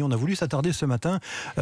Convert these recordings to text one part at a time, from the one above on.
On a voulu s'attarder ce matin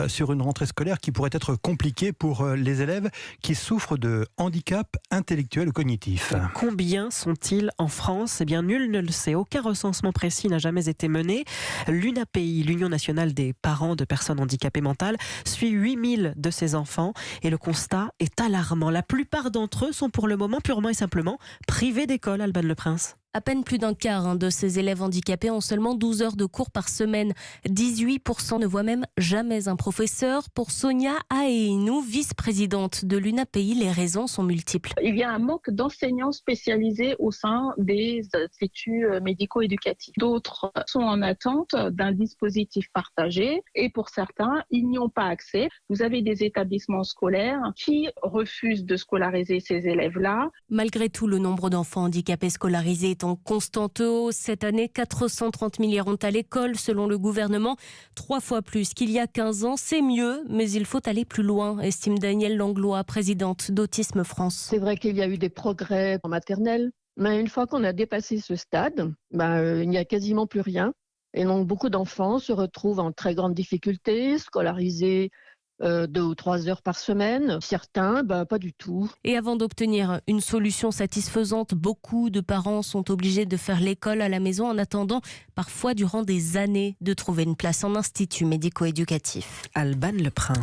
sur une rentrée scolaire qui pourrait être compliquée pour les élèves qui souffrent de handicap intellectuel ou cognitif. Combien sont-ils en France ? Eh bien, nul ne le sait. Aucun recensement précis n'a jamais été mené. L'UNAPI, l'Union nationale des parents de personnes handicapées mentales, suit 8000 de ces enfants et le constat est alarmant. La plupart d'entre eux sont pour le moment purement et simplement privés d'école, Alban Le Prince. À peine plus d'un quart de ces élèves handicapés ont seulement 12 heures de cours par semaine. 18% ne voient même jamais un professeur. Pour Sonia Aeinou, vice-présidente de l'UNAPI, les raisons sont multiples. Il y a un manque d'enseignants spécialisés au sein des instituts médico-éducatifs. D'autres sont en attente d'un dispositif partagé et pour certains, ils n'y ont pas accès. Vous avez des établissements scolaires qui refusent de scolariser ces élèves-là. Malgré tout, le nombre d'enfants handicapés scolarisés est en constante hausse. Cette année, 430 000 iront à l'école selon le gouvernement. 3 fois plus qu'il y a 15 ans. C'est mieux, mais il faut aller plus loin, estime Danielle Langlois, présidente d'Autisme France. C'est vrai qu'il y a eu des progrès en maternelle, mais une fois qu'on a dépassé ce stade, il n'y a quasiment plus rien. Et donc beaucoup d'enfants se retrouvent en très grande difficulté, scolarisés 2 ou 3 heures par semaine. Certains, pas du tout. Et avant d'obtenir une solution satisfaisante, beaucoup de parents sont obligés de faire l'école à la maison en attendant, parfois durant des années, de trouver une place en institut médico-éducatif. Alban Le Prince.